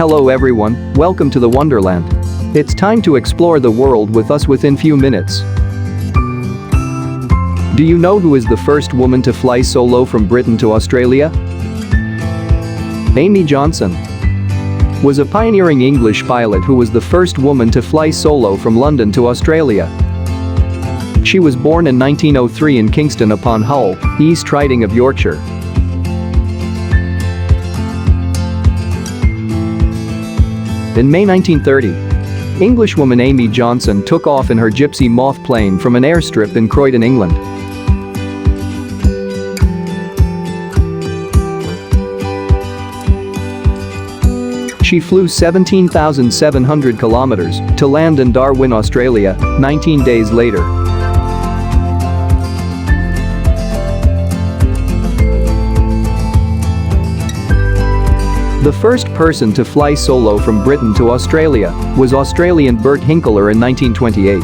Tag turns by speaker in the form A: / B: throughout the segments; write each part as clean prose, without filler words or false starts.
A: Hello everyone, welcome to the Wonderland. It's time to explore the world with us within few minutes. Do you know who is the first woman to fly solo from Britain to Australia? Amy Johnson was a pioneering English pilot who was the first woman to fly solo from London to Australia. She was born in 1903 in Kingston upon Hull, East Riding of Yorkshire. In May 1930, Englishwoman Amy Johnson took off in her Gypsy Moth plane from an airstrip in Croydon, England. She flew 17,700 kilometers to land in Darwin, Australia, 19 days later. The first person to fly solo from Britain to Australia was Australian Bert Hinkler in 1928.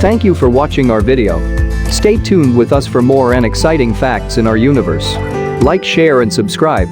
A: Thank you for watching our video. Stay tuned with us for more and exciting facts in our universe. Like, share and subscribe.